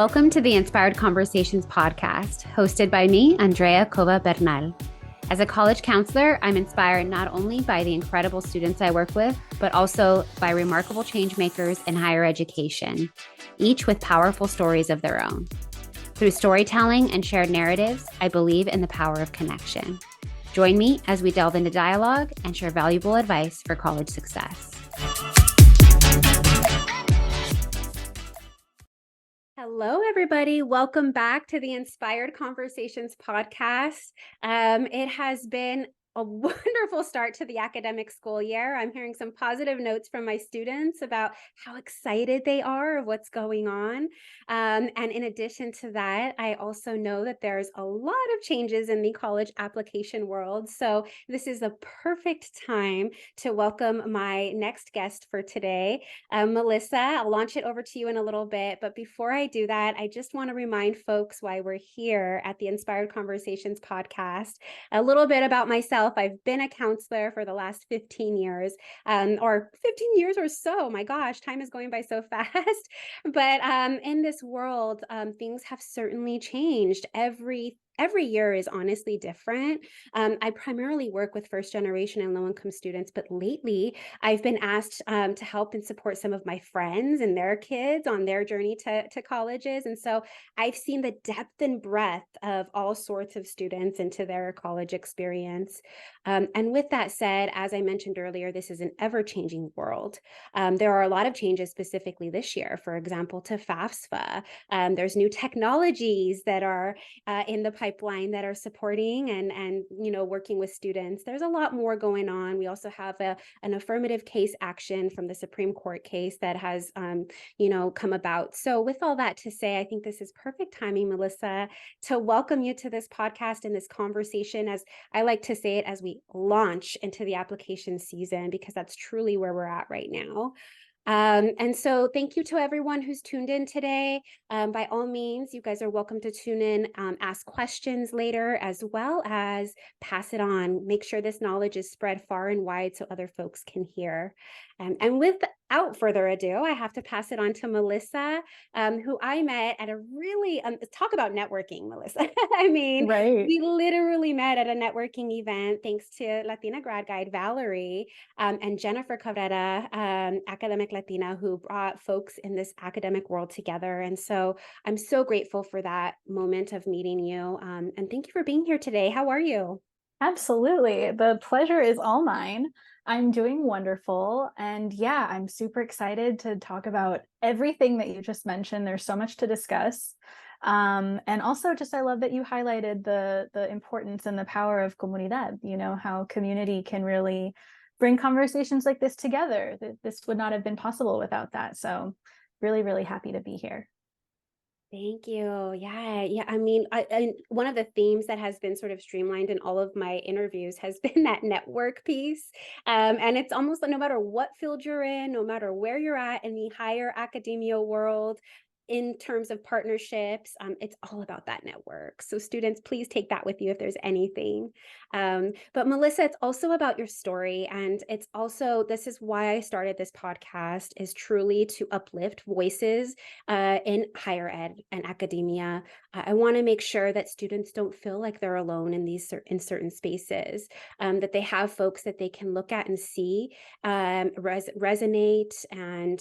Welcome to the Inspired Conversations podcast, hosted by me, Andrea Cova-Bernal. As a college counselor, I'm inspired not only by the incredible students I work with, but also by remarkable change makers in higher education, each with powerful stories of their own. Through storytelling and shared narratives, I believe in the power of connection. Join me as we delve into dialogue and share valuable advice for college success. Hello, everybody. Welcome back to the Inspired Conversations podcast. It has been a wonderful start to the academic school year. I'm hearing some positive notes from my students about how excited they are of what's going on. And in addition to that, I also know that there's a lot of changes in the college application world. So this is a perfect time to welcome my next guest for today, Melissa. I'll launch it over to you in a little bit. But before I do that, I just want to remind folks why we're here at the Inspired Conversations podcast. A little bit about myself. I've been a counselor for the last 15 years, or 15 years or so. My gosh, time is going by so fast. But in this world, things have certainly changed. Every year is honestly different. I primarily work with first generation and low income students, but lately I've been asked to help and support some of my friends and their kids on their journey to colleges. And so I've seen the depth and breadth of all sorts of students into their college experience. And with that said, as I mentioned earlier, this is an ever-changing world. There are a lot of changes specifically this year, for example, to FAFSA. There's new technologies that are in the pipeline that are supporting and working with students. There's a lot more going on. We also have an affirmative case action from the Supreme Court case that has come about. So with all that to say, I think this is perfect timing, Melissa, to welcome you to this podcast and this conversation, as I like to say it, as we launch into the application season, because that's truly where we're at right now. And so thank you to everyone who's tuned in today. By all means, you guys are welcome to tune in, ask questions later, as well as pass it on. Make sure this knowledge is spread far and wide so other folks can hear. And without further ado, I have to pass it on to Melissa, who I met at a really, talk about networking, Melissa. I mean, Right. We literally met at a networking event thanks to Latina grad guide Valerie and Jennifer Cabrera, academic Latina, who brought folks in this academic world together. And so I'm so grateful for that moment of meeting you. And thank you for being here today. How are you? Absolutely. The pleasure is all mine. I'm doing wonderful. And yeah, I'm super excited to talk about everything that you just mentioned. There's so much to discuss. And also just, I love that you highlighted the importance and the power of comunidad, how community can really bring conversations like this together. This would not have been possible without that. So really, really happy to be here. Thank you. Yeah. I mean, one of the themes that has been sort of streamlined in all of my interviews has been that network piece. And it's almost like no matter what field you're in, no matter where you're at in the higher academia world, in terms of partnerships, it's all about that network. So students, please take that with you if there's anything. But Melissa, it's also about your story. And it's also, this is why I started this podcast, is truly to uplift voices in higher ed and academia. I want to make sure that students don't feel like they're alone in these in certain spaces, that they have folks that they can look at and see, resonate, and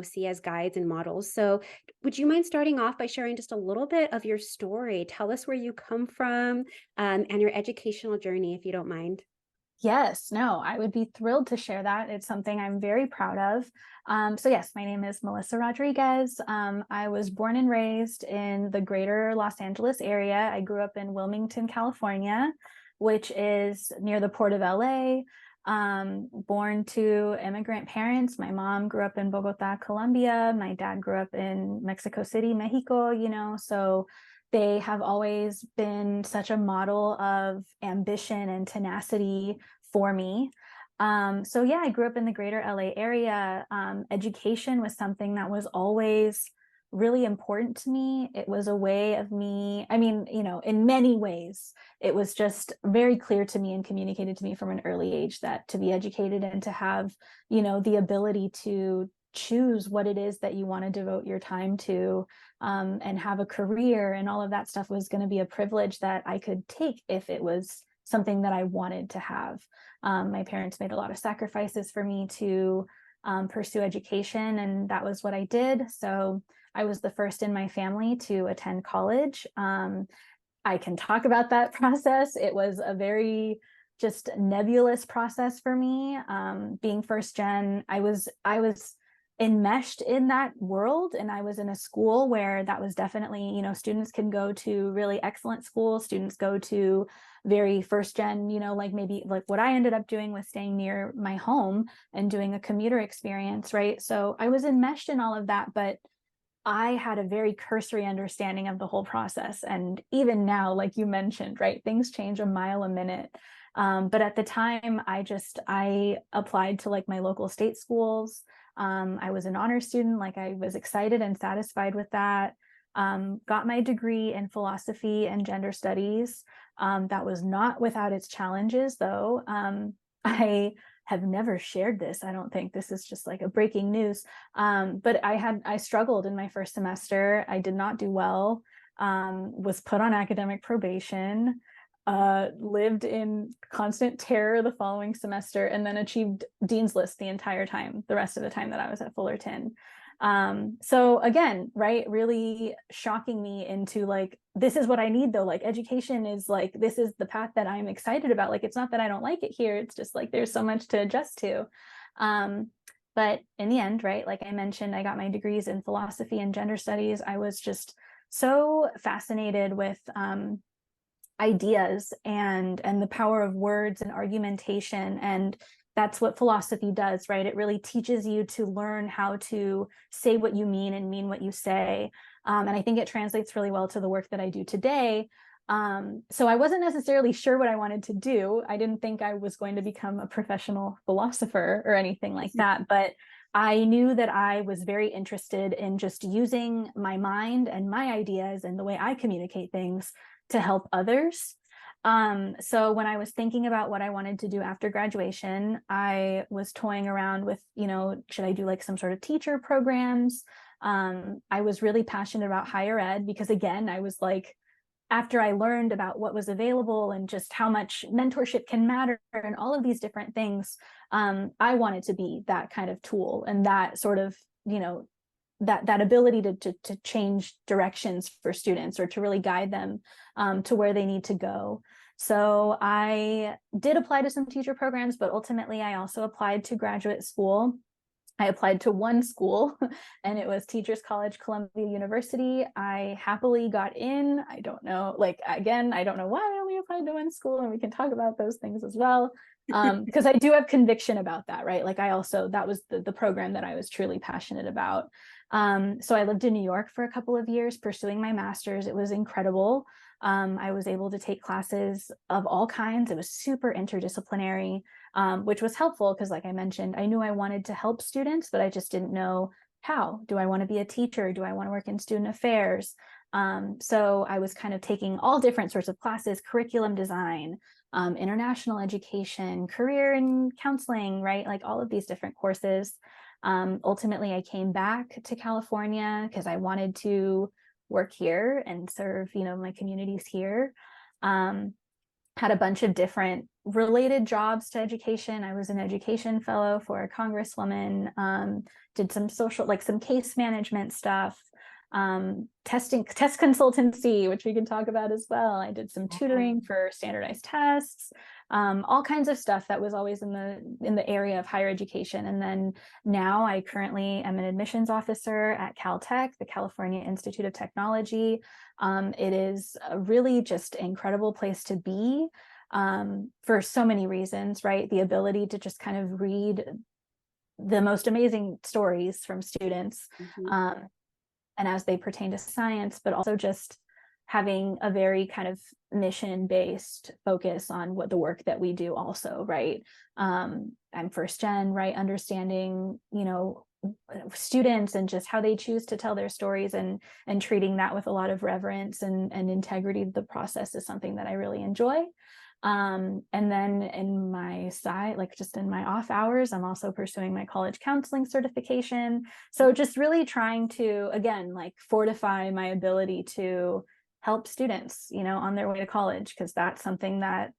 see as guides and models. So would you mind starting off by sharing just a little bit of your story? Tell us where you come from and your educational journey, if you don't mind. Yes, no, I would be thrilled to share that. It's something I'm very proud of. So yes, my name is Melissa Rodriguez. I was born and raised in the greater Los Angeles area. I grew up in Wilmington, California, which is near the Port of LA. Born to immigrant parents. My mom grew up in Bogota, Colombia. My dad grew up in Mexico City, Mexico, so they have always been such a model of ambition and tenacity for me. So yeah, I grew up in the greater LA area. Education was something that was always really important to me. It was a way of me, in many ways, it was just very clear to me and communicated to me from an early age that to be educated and to have, the ability to choose what it is that you want to devote your time to, and have a career and all of that stuff was going to be a privilege that I could take if it was something that I wanted to have. My parents made a lot of sacrifices for me to pursue education, and that was what I did. So I was the first in my family to attend college. I can talk about that process. It was a very just nebulous process for me. Being first gen, I was enmeshed in that world, and I was in a school where that was definitely, you know, students can go to really excellent schools, students go to very first gen, you know, like maybe like what I ended up doing was staying near my home and doing a commuter experience, right? So I was enmeshed in all of that, but I had a very cursory understanding of the whole process. And even now, like you mentioned, right, things change a mile a minute. But at the time, I applied to like my local state schools. I was an honor student, like I was excited and satisfied with that. Got my degree in philosophy and gender studies. That was not without its challenges, though. I have never shared this. I don't think this is just like a breaking news. But I struggled in my first semester. I did not do well, was put on academic probation, lived in constant terror the following semester, and then achieved Dean's List the entire time, the rest of the time that I was at Fullerton. So again, right, really shocking me into like, this is what I need though. Like education is like, this is the path that I'm excited about. Like, it's not that I don't like it here. It's just like, there's so much to adjust to. But in the end, right, like I mentioned, I got my degrees in philosophy and gender studies. I was just so fascinated with, ideas and the power of words and argumentation, and that's what philosophy does, right? It really teaches you to learn how to say what you mean and mean what you say, and I think it translates really well to the work that I do today. So I wasn't necessarily sure what I wanted to do. I didn't think I was going to become a professional philosopher or anything like that, but I knew that I was very interested in just using my mind and my ideas and the way I communicate things to help others. So when I was thinking about what I wanted to do after graduation, I was toying around with, you know, should I do like some sort of teacher programs? I was really passionate about higher ed because, again, I was like, after I learned about what was available and just how much mentorship can matter and all of these different things, I wanted to be that kind of tool and that sort of, you know, that ability to change directions for students or to really guide them to where they need to go. So I did apply to some teacher programs, but ultimately I also applied to graduate school. I applied to one school and it was Teachers College, Columbia University. I happily got in. I don't know, like, again, I don't know why I only applied to one school, and we can talk about those things as well. Because I do have conviction about that, right? Like that was the program that I was truly passionate about. So I lived in New York for a couple of years pursuing my master's. It was incredible. I was able to take classes of all kinds. It was super interdisciplinary, which was helpful because, like I mentioned, I knew I wanted to help students, but I just didn't know how. Do I want to be a teacher? Do I want to work in student affairs? So I was kind of taking all different sorts of classes, curriculum design, international education, career and counseling, right? Like all of these different courses. Ultimately, I came back to California because I wanted to work here and serve, you know, my communities here. Had a bunch of different related jobs to education. I was an education fellow for a congresswoman, did some social, like some case management stuff, test consultancy, which we can talk about as well. I did some tutoring for standardized tests, all kinds of stuff that was always in the area of higher education. And then now I currently am an admissions officer at Caltech, the California Institute of Technology. It is a really just incredible place to be, for so many reasons, right? The ability to just kind of read the most amazing stories from students, and as they pertain to science, but also just having a very kind of mission-based focus on what the work that we do also, right? I'm first gen, right? Understanding, you know, students and just how they choose to tell their stories and treating that with a lot of reverence and integrity of the process is something that I really enjoy. And then in my side, like just in my off hours, I'm also pursuing my college counseling certification. So just really trying to, again, like fortify my ability to help students, on their way to college, because that's something that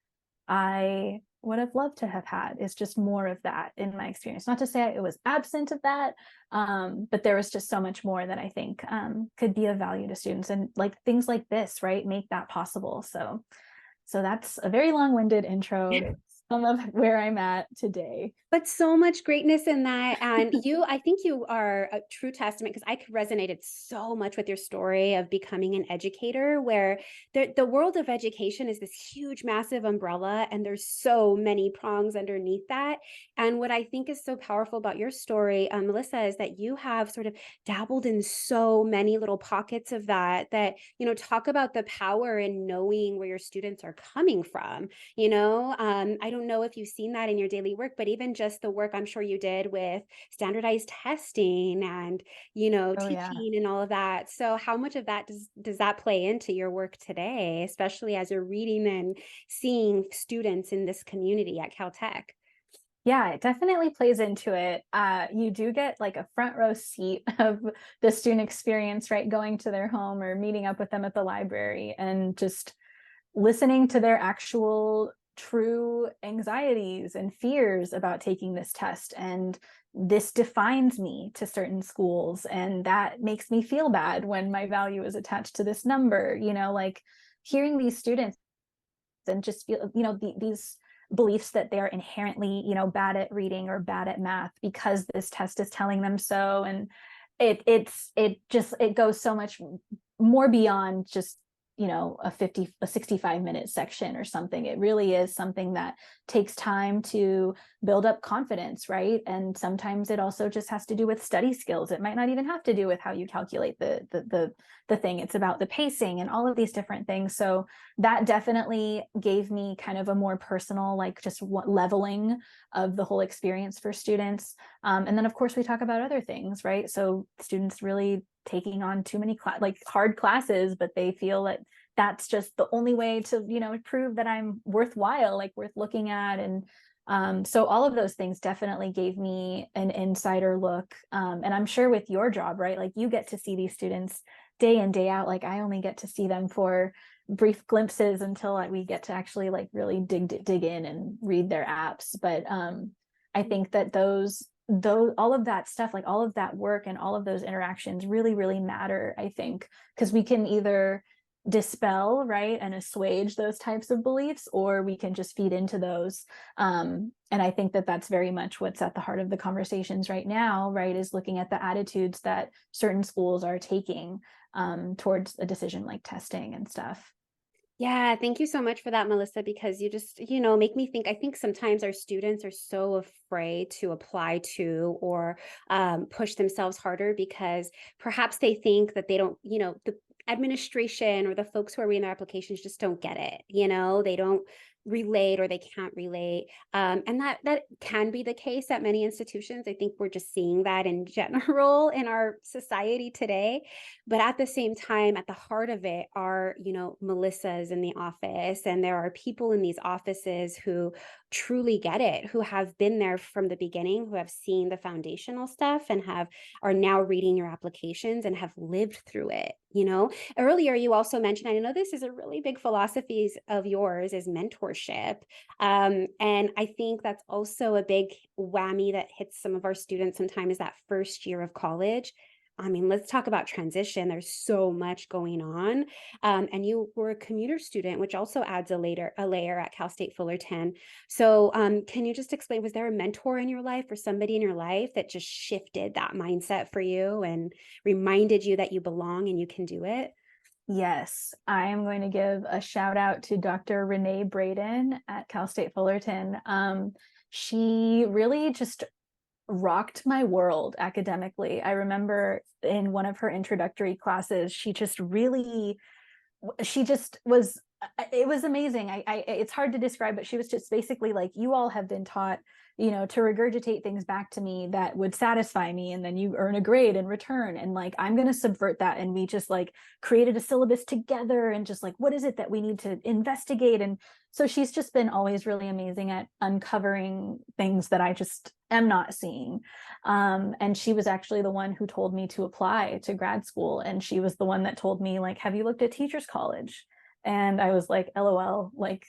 I would have loved to have had, is just more of that in my experience. Not to say it was absent of that, but there was just so much more that I think could be of value to students, and like things like this, right, make that possible. So that's a very long-winded intro to some of where I'm at today. But so much greatness in that. And I think you are a true testament, because I resonated so much with your story of becoming an educator, where the world of education is this huge, massive umbrella, and there's so many prongs underneath that. And what I think is so powerful about your story, Melissa, is that you have sort of dabbled in so many little pockets of that, talk about the power in knowing where your students are coming from. I don't know if you've seen that in your daily work, but even just the work I'm sure you did with standardized testing and, Oh yeah. teaching and all of that. So how much of that does that play into your work today, especially as you're reading and seeing students in this community at Caltech? Yeah, it definitely plays into it. You do get like a front row seat of the student experience, right? Going to their home or meeting up with them at the library and just listening to their actual true anxieties and fears about taking this test. And this defines me to certain schools, and that makes me feel bad when my value is attached to this number, like hearing these students and just feel, these beliefs that they're inherently, bad at reading or bad at math because this test is telling them so. And it goes so much more beyond just a 65-minute section or something. It really is something that takes time to build up confidence, right? And sometimes it also just has to do with study skills. It might not even have to do with how you calculate the thing. It's about the pacing and all of these different things. So that definitely gave me kind of a more personal, like just leveling of the whole experience for students. And then of course we talk about other things, right? So students really taking on too many hard classes, but they feel that that's just the only way to prove that I'm worthwhile, like worth looking at. And so all of those things definitely gave me an insider look. And I'm sure with your job, right, like you get to see these students day in, day out. Like I only get to see them for brief glimpses until we get to actually like really dig in and read their apps. But I think that those all of that stuff, like all of that work and all of those interactions really, really matter, I think, because we can either dispel, right, and assuage those types of beliefs, or we can just feed into those. And I think that that's very much what's at the heart of the conversations right now, right, is looking at the attitudes that certain schools are taking towards a decision like testing and stuff. Yeah, thank you so much for that, Melissa, because you just, make me think. I think sometimes our students are so afraid to apply to or push themselves harder because perhaps they think that they don't, the administration or the folks who are reading their applications just don't get it. They don't relate or they can't relate. And that can be the case at many institutions. I think we're just seeing that in general in our society today. But at the same time, at the heart of it are, Melissas in the office. And there are people in these offices who truly get it, who have been there from the beginning, who have seen the foundational stuff and are now reading your applications and have lived through it. Earlier, you also mentioned, I know this is a really big philosophy of yours, is mentorship. And I think that's also a big whammy that hits some of our students sometimes, is that first year of college. I mean, let's talk about transition. There's so much going on. And you were a commuter student, which also adds a layer at Cal State Fullerton. So can you just explain, was there a mentor in your life or somebody in your life that just shifted that mindset for you and reminded you that you belong and you can do it? Yes, I am going to give a shout out to Dr. Renee Braden at Cal State Fullerton. She really just rocked my world academically. I remember in one of her introductory classes, she just was it was amazing. It's hard to describe, but she was just basically like, you all have been taught, you know, to regurgitate things back to me that would satisfy me, and then you earn a grade in return. And like, I'm going to subvert that. And we just like created a syllabus together, and just like, what is it that we need to investigate? And so she's just been always really amazing at uncovering things that I just am not seeing. And she was actually the one who told me to apply to grad school. And she was the one that told me, like, have you looked at teachers college? And I was like, LOL, like,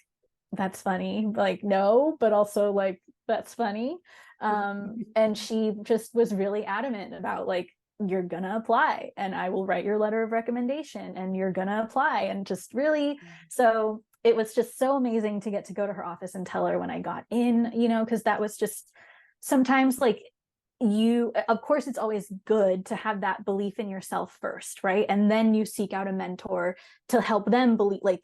that's funny. Like, no, but also like, that's funny. And she just was really adamant about like, you're gonna apply and I will write your letter of recommendation and you're gonna apply. And just really, so it was just so amazing to get to go to her office and tell her when I got in, you know, because that was just sometimes like, you, of course, it's always good to have that belief in yourself first, right? And then you seek out a mentor to help them believe, like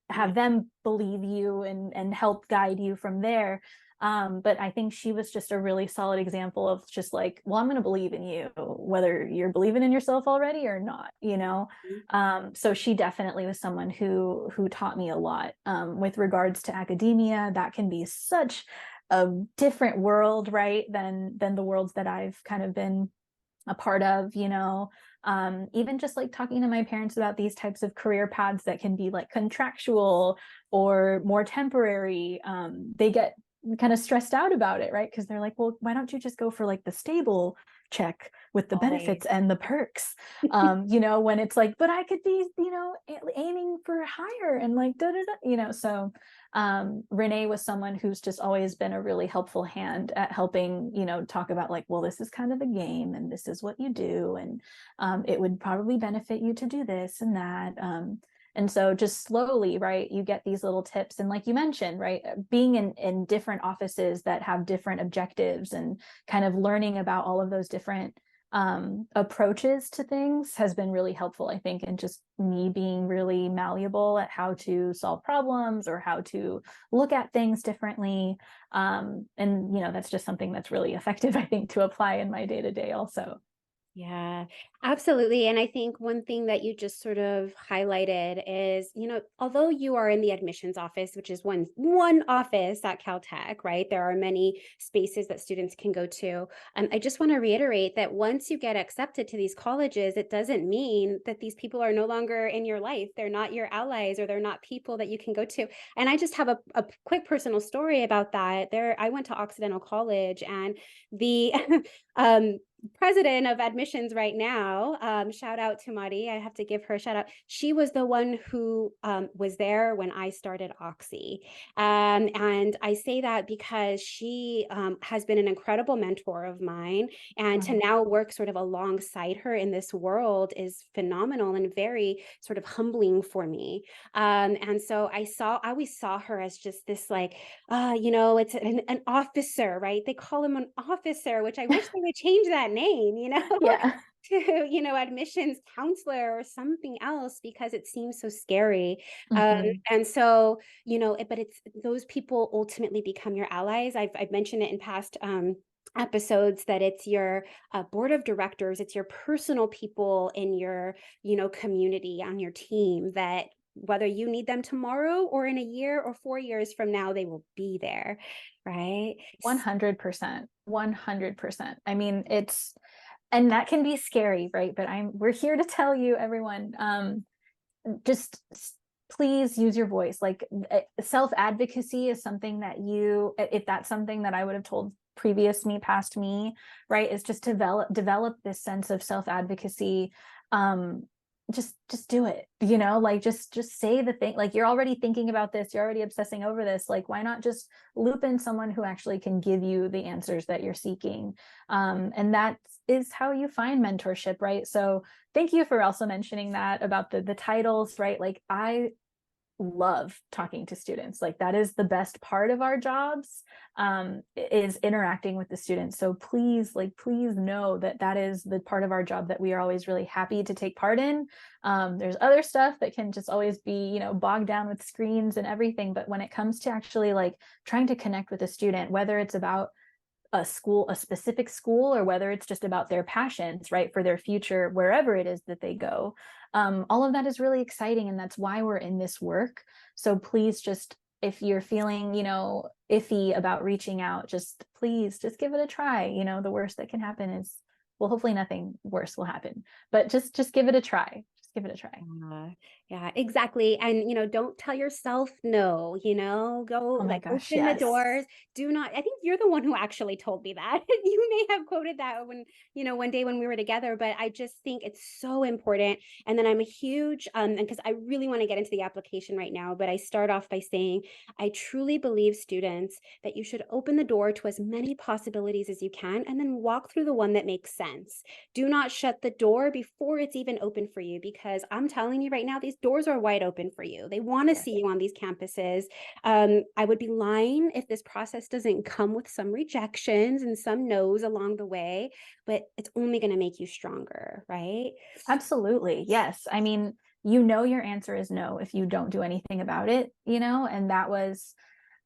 have them believe you and help guide you from there. But I think she was just a really solid example of just like, well, I'm going to believe in you, whether you're believing in yourself already or not, you know? So she definitely was someone who taught me a lot with regards to academia. That can be such a different world, right, than the worlds that I've kind of been a part of, you know. Even just like talking to my parents about these types of career paths that can be like contractual or more temporary, they get kind of stressed out about it, right? Because they're like, well, why don't you just go for like the stable check with the benefits and the perks? You know, when it's like, but I could be, you know, aiming for higher and like da da da, you know. So Renee was someone who's just always been a really helpful hand at helping, you know, talk about like, well, this is kind of a game and this is what you do, and it would probably benefit you to do this and that. And so just slowly, right, you get these little tips. And like you mentioned, right, being in different offices that have different objectives and kind of learning about all of those different approaches to things has been really helpful, I think, and just me being really malleable at how to solve problems or how to look at things differently. And, you know, that's just something that's really effective, I think, to apply in my day-to-day also. Yeah, absolutely. And I think one thing that you just sort of highlighted is, you know, although you are in the admissions office, which is one office at Caltech, right? There are many spaces that students can go to. I just want to reiterate that once you get accepted to these colleges, it doesn't mean that these people are no longer in your life. They're not your allies, or they're not people that you can go to. And I just have a quick personal story about that. I went to Occidental College, and the president of admissions right now, shout out to Mari, I have to give her a shout out. She was the one who was there when I started Oxy. And I say that because she has been an incredible mentor of mine, and to now work sort of alongside her in this world is phenomenal and very sort of humbling for me. And so I always saw her as just this like, you know, it's an officer, right? They call him an officer, which I wish they would change that name, you know, Yeah. to, you know, admissions counselor or something else, because it seems so scary. Mm-hmm. And so, you know, but it's those people ultimately become your allies. I've mentioned it in past episodes that it's your board of directors, it's your personal people in your, you know, community, on your team, that whether you need them tomorrow or in a year or 4 years from now, they will be there, right? 100%. 100%. I mean, and that can be scary, right? But we're here to tell you, everyone, just please use your voice. Like, self-advocacy is something that if that's something that I would have told previous me, past me, right, is just develop this sense of self-advocacy. Just do it, you know, like just say the thing. Like, you're already thinking about this, you're already obsessing over this, like, why not just loop in someone who actually can give you the answers that you're seeking? And that is how you find mentorship, right? So thank you for also mentioning that about the titles, right? Like, I love talking to students. Like, that is the best part of our jobs, is interacting with the students. So please know that that is the part of our job that we are always really happy to take part in. There's other stuff that can just always be, you know, bogged down with screens and everything, but when it comes to actually like trying to connect with a student, whether it's about a specific school, or whether it's just about their passions, right, for their future, wherever it is that they go. All of that is really exciting, and that's why we're in this work. So please, just if you're feeling, iffy about reaching out, please just give it a try. The worst that can happen is, well, hopefully nothing worse will happen, but just give it a try. Just give it a try. Yeah, exactly. And, don't tell yourself no, go Oh my like gosh, open the yes. doors. Do not, I think you're the one who actually told me that. You may have quoted that when, one day when we were together, but I just think it's so important. And then I'm a huge, and because I really want to get into the application right now, but I start off by saying, I truly believe, students, that you should open the door to as many possibilities as you can and then walk through the one that makes sense. Do not shut the door before it's even open for you, because I'm telling you right now, these doors are wide open for you. They want to Yes. see you on these campuses. I would be lying if this process doesn't come with some rejections and some no's along the way, but it's only going to make you stronger, right? Absolutely. Yes. I mean, your answer is no if you don't do anything about it, and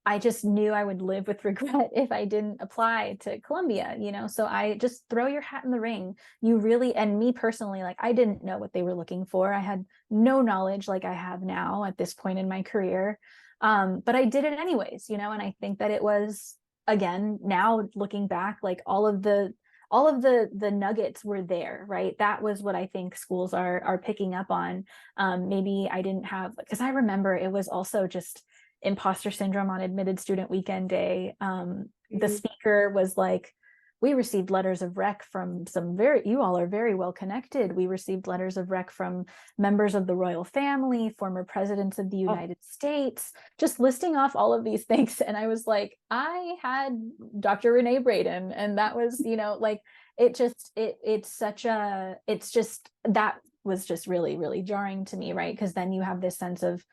I just knew I would live with regret if I didn't apply to Columbia, so I just throw your hat in the ring. You really, and me personally, like, I didn't know what they were looking for. I had no knowledge like I have now at this point in my career. But I did it anyways, and I think that it was, again, now looking back, like all of the nuggets were there, right? That was what I think schools are picking up on. Maybe I didn't have, because I remember it was also just imposter syndrome on admitted student weekend day. The speaker was like, we received letters of rec from you all are very well connected. We received letters of rec from members of the royal family, former presidents of the United States, just listing off all of these things. And I was like, I had Dr. Renee Braden. And that was, like, that was just really, really jarring to me, right? Because then you have this sense of,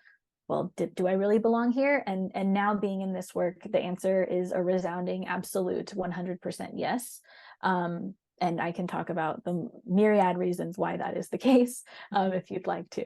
well, do I really belong here? And now being in this work, the answer is a resounding absolute 100% yes. And I can talk about the myriad reasons why that is the case, if you'd like to.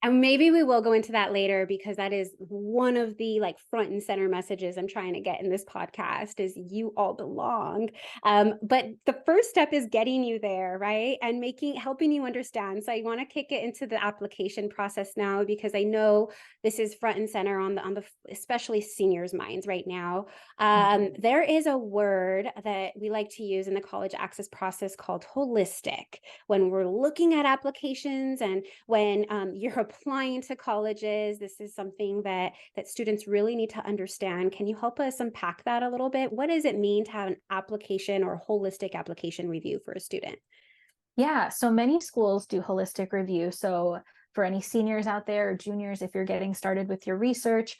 And maybe we will go into that later, because that is one of the like front and center messages I'm trying to get in this podcast is you all belong. But the first step is getting you there, right? And helping you understand. So I want to kick it into the application process now, because I know this is front and center on the especially seniors' minds right now. There is a word that we like to use in the college access process called holistic. When we're looking at applications and when you're applying to colleges, this is something that students really need to understand. Can you help us unpack that a little bit? What does it mean to have an application or holistic application review for a student? Yeah, so many schools do holistic review. So for any seniors out there or juniors, if you're getting started with your research,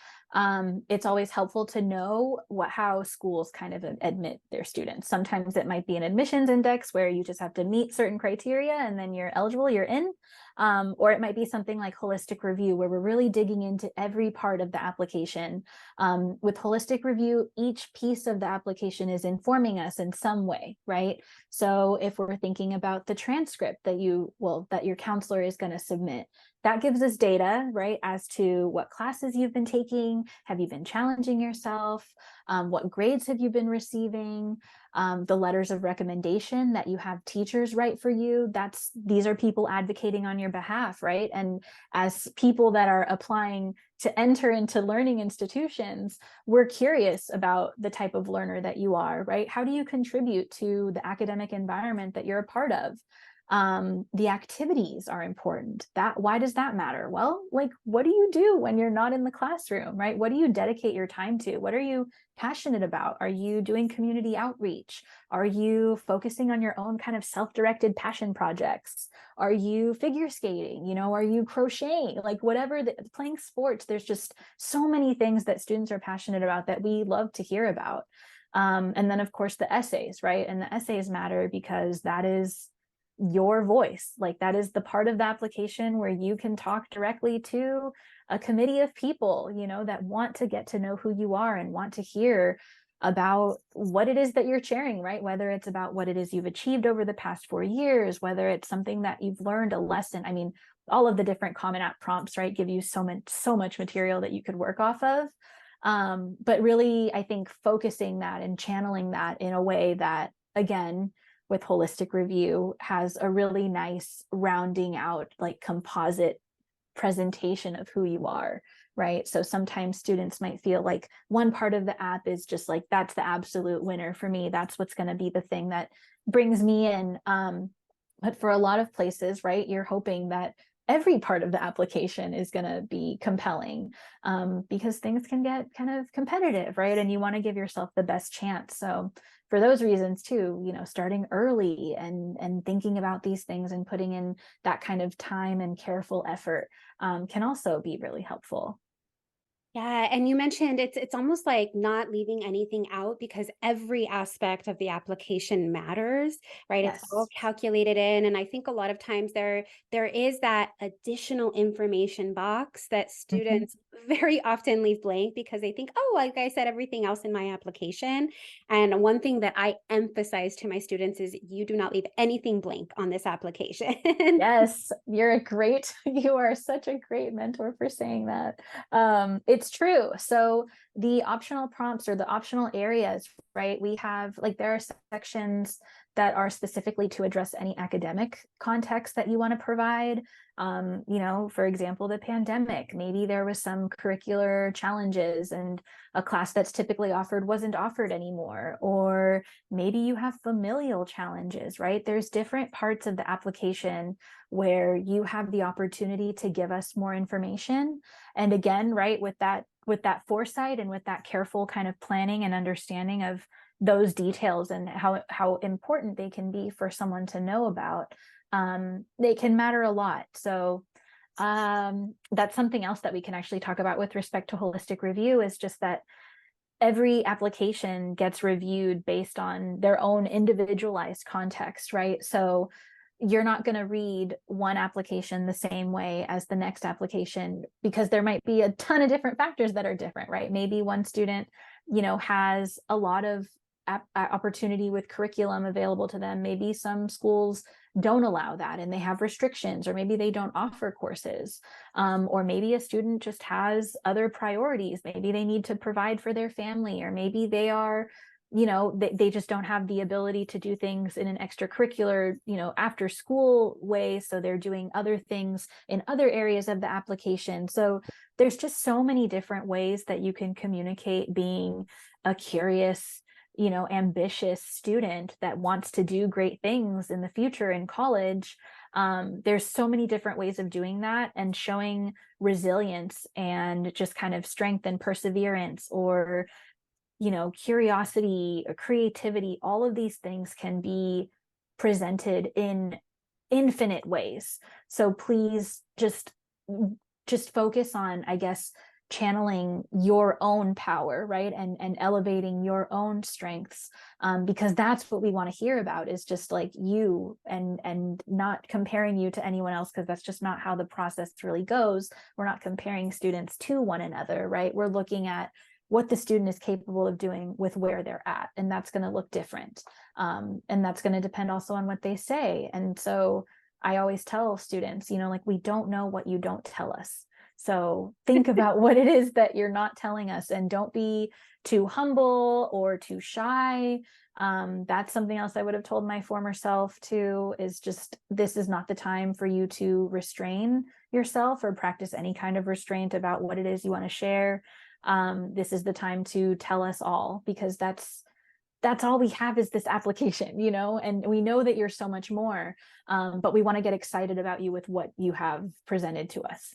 it's always helpful to know how schools kind of admit their students. Sometimes it might be an admissions index where you just have to meet certain criteria and then you're eligible, you're in. Or it might be something like holistic review, where we're really digging into every part of the application. With holistic review, each piece of the application is informing us in some way, right? So if we're thinking about the transcript that your counselor is going to submit, that gives us data, right, as to what classes you've been taking, have you been challenging yourself, what grades have you been receiving, the letters of recommendation that you have teachers write for you. These are people advocating on your behalf, right? And as people that are applying to enter into learning institutions, we're curious about the type of learner that you are, right? How do you contribute to the academic environment that you're a part of? The activities are important. Why does that matter? Well, like, what do you do when you're not in the classroom, right? What do you dedicate your time to? What are you passionate about? Are you doing community outreach? Are you focusing on your own kind of self-directed passion projects? Are you figure skating? Are you crocheting? Like, whatever, playing sports, there's just so many things that students are passionate about that we love to hear about. And then of course the essays, right? And the essays matter because that is your voice. Like, that is the part of the application where you can talk directly to a committee of people, that want to get to know who you are and want to hear about what it is that you're sharing, right? Whether it's about what it is you've achieved over the past 4 years, whether it's something that you've learned, a lesson. I mean, all of the different Common App prompts, right, give you so much material that you could work off of. But really, I think focusing that and channeling that in a way that, again, with holistic review, has a really nice rounding out, like, composite presentation of who you are, right? So sometimes students might feel like one part of the app is just like, that's the absolute winner for me. That's what's going to be the thing that brings me in. But for a lot of places, right, you're hoping that every part of the application is going to be compelling, because things can get kind of competitive, right? And you want to give yourself the best chance. So for those reasons too, starting early and thinking about these things and putting in that kind of time and careful effort, can also be really helpful. Yeah, and you mentioned it's almost like not leaving anything out because every aspect of the application matters, right? It's all Yes. calculated in, and I think a lot of times there is that additional information box that Mhm. students very often leave blank because they think, oh, like I said, everything else in my application. And one thing that I emphasize to my students is you do not leave anything blank on this application. Yes, you are such a great mentor for saying that. It's true. So the optional prompts or the optional areas, right? We have, like, there are sections that are specifically to address any academic context that you want to provide. For example, the pandemic, maybe there was some curricular challenges and a class that's typically offered wasn't offered anymore, or maybe you have familial challenges, right? There's different parts of the application where you have the opportunity to give us more information. And again, right, with that foresight and with that careful kind of planning and understanding of those details and how important they can be for someone to know about, they can matter a lot. So that's something else that we can actually talk about with respect to holistic review, is just that every application gets reviewed based on their own individualized context, right? So you're not going to read one application the same way as the next application, because there might be a ton of different factors that are different, right? Maybe one student, has a lot of opportunity with curriculum available to them. Maybe some schools don't allow that and they have restrictions, or maybe they don't offer courses, or maybe a student just has other priorities. Maybe they need to provide for their family, or maybe they are, they just don't have the ability to do things in an extracurricular, after school way. So they're doing other things in other areas of the application. So there's just so many different ways that you can communicate being a curious, ambitious student that wants to do great things in the future in college. There's so many different ways of doing that, and showing resilience and just kind of strength and perseverance, or curiosity or creativity. All of these things can be presented in infinite ways. So please just focus on, I guess, channeling your own power, right? And elevating your own strengths, because that's what we want to hear about, is just like you, and not comparing you to anyone else, because that's just not how the process really goes. We're not comparing students to one another, right? We're looking at what the student is capable of doing with where they're at, and that's going to look different, and that's going to depend also on what they say. And so I always tell students, like, we don't know what you don't tell us. So think about what it is that you're not telling us, and don't be too humble or too shy. That's something else I would have told my former self too, is just, this is not the time for you to restrain yourself or practice any kind of restraint about what it is you want to share. This is the time to tell us all, because that's all we have is this application, and we know that you're so much more, but we want to get excited about you with what you have presented to us.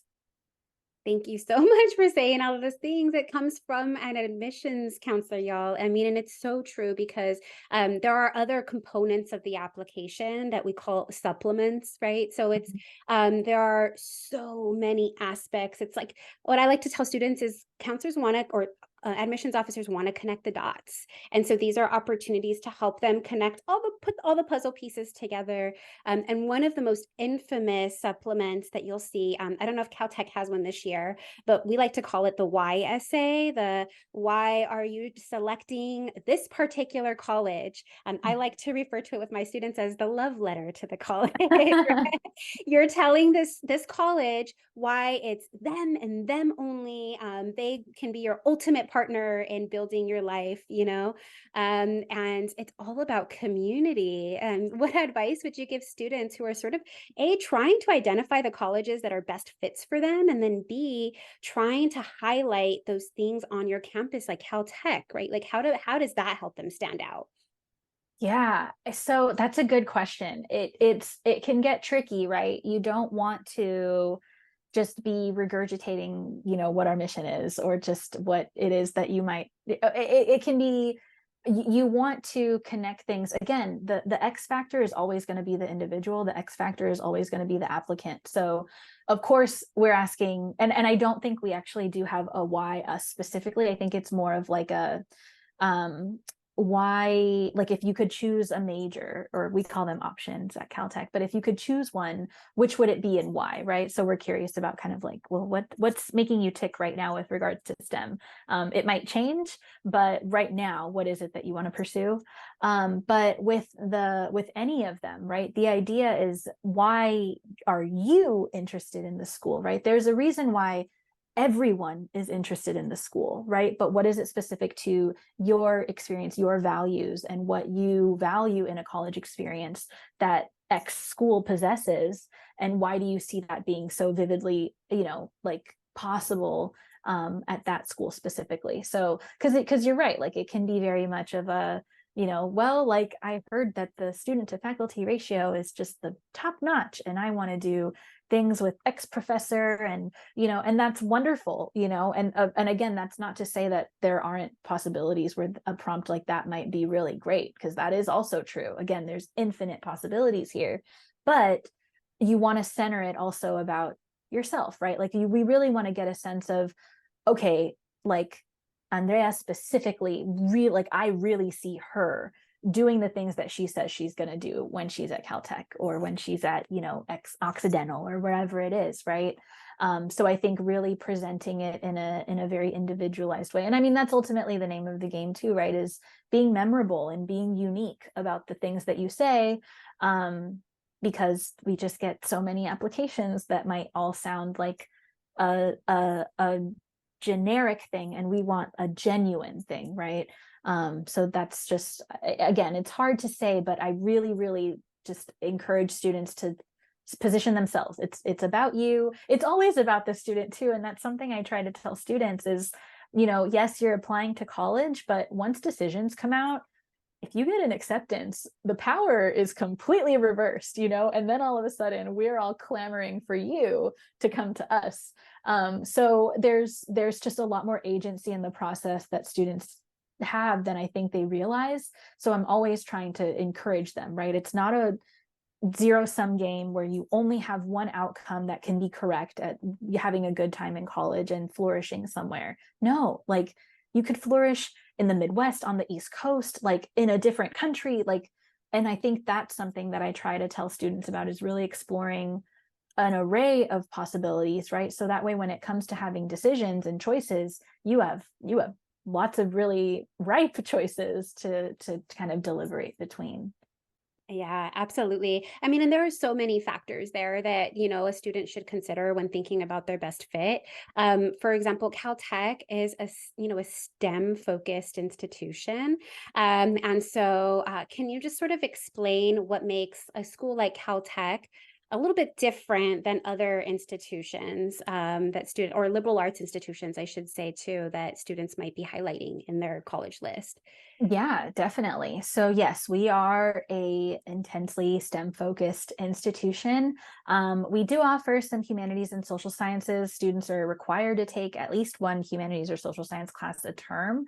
Thank you so much for saying all of those things. It comes from an admissions counselor, y'all. I mean, and it's so true, because there are other components of the application that we call supplements, right? So it's there are so many aspects. It's like, what I like to tell students is counselors want to, or admissions officers want to connect the dots. And so these are opportunities to help them put all the puzzle pieces together. And one of the most infamous supplements that you'll see, I don't know if Caltech has one this year, but we like to call it the why essay. The why are you selecting this particular college? I like to refer to it with my students as the love letter to the college. You're telling this college why it's them and them only. They can be your ultimate partner in building your life, and it's all about community. And what advice would you give students who are sort of A, trying to identify the colleges that are best fits for them, and then B, trying to highlight those things on your campus like Caltech, right? Like how does that help them stand out? Yeah, so that's a good question. It can get tricky, right? You don't want to just be regurgitating, what our mission is, or just what it is that you might. It can be. You want to connect things. Again, the X factor is always going to be the individual. The X factor is always going to be the applicant. So, of course, we're asking, and I don't think we actually do have a why us specifically. I think it's more of like a why, like if you could choose a major, or we call them options at Caltech, but if you could choose one, which would it be and why, right? So we're curious about kind of like, well, what's making you tick right now with regards to STEM? It might change, but right now, what is it that you want to pursue? But with any of them, right, the idea is, why are you interested in the school, right? There's a reason why everyone is interested in the school, right? But what is it specific to your experience, your values, and what you value in a college experience that X school possesses? And why do you see that being so vividly, like possible at that school specifically? So, because you're right, like it can be very much of a, well, like I heard that the student to faculty ratio is just the top notch, and I want to do things with X professor, and and that's wonderful, and again, that's not to say that there aren't possibilities where a prompt like that might be really great, because that is also true. Again, there's infinite possibilities here, but you want to center it also about yourself, right? Like we really want to get a sense of, okay, like Andrea specifically, like I really see her doing the things that she says she's going to do when she's at Caltech, or when she's at, Occidental, or wherever it is, right? So I think really presenting it in a very individualized way. And I mean, that's ultimately the name of the game too, right? Is being memorable and being unique about the things that you say. Because we just get so many applications that might all sound like a generic thing, and we want a genuine thing, right? So that's just, again, it's hard to say, but I really, really just encourage students to position themselves. It's about you. It's always about the student too. And that's something I try to tell students is, yes, you're applying to college, but once decisions come out, if you get an acceptance, the power is completely reversed, and then all of a sudden we're all clamoring for you to come to us. So there's just a lot more agency in the process that students have than I think they realize. So I'm always trying to encourage them, right? It's not a zero-sum game where you only have one outcome that can be correct at having a good time in college and flourishing somewhere. No, like you could flourish in the Midwest, on the East Coast, like in a different country, like, and I think that's something that I try to tell students about, is really exploring an array of possibilities, right? So that way, when it comes to having decisions and choices, you have lots of really ripe choices to kind of deliberate between. Yeah, absolutely. I mean, and there are so many factors there that, a student should consider when thinking about their best fit. For example, Caltech is a STEM focused institution. And so can you just sort of explain what makes a school like Caltech a little bit different than other institutions that student or liberal arts institutions, I should say too, that students might be highlighting in their college list? Yeah, definitely. So yes, we are a intensely STEM focused institution. We do offer some humanities and social sciences. Students are required to take at least one humanities or social science class a term.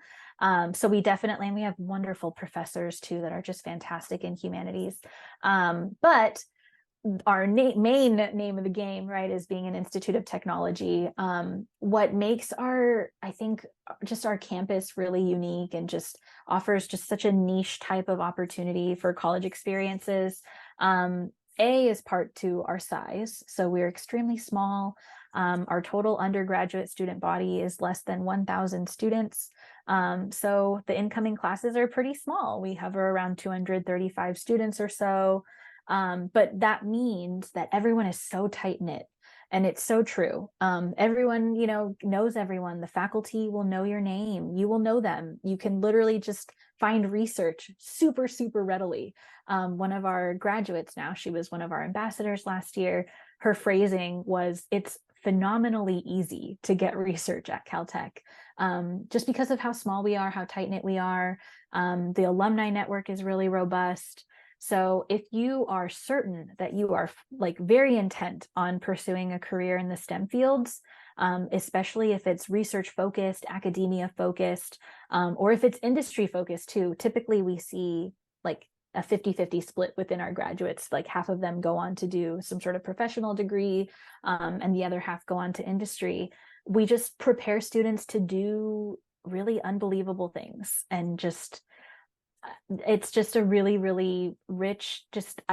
So we definitely, and we have wonderful professors too that are just fantastic in humanities. But our main name of the game, right, is being an institute of technology. What makes I think, just our campus really unique, and just offers just such a niche type of opportunity for college experiences. Is part to our size. So we're extremely small. Our total undergraduate student body is less than 1,000 students. So the incoming classes are pretty small. We hover around 235 students or so. But that means that everyone is so tight knit. And it's so true. Everyone, knows everyone. The faculty will know your name. You will know them. You can literally just find research super, super readily. One of our graduates now, she was one of our ambassadors last year. Her phrasing was, it's phenomenally easy to get research at Caltech, just because of how small we are, how tight knit we are. The alumni network is really robust. So if you are certain that you are like very intent on pursuing a career in the STEM fields, especially if it's research focused, academia focused, or if it's industry focused too, typically we see like a 50-50 split within our graduates. Like half of them go on to do some sort of professional degree, and the other half go on to industry. We just prepare students to do really unbelievable things, and just it's just a really, really rich,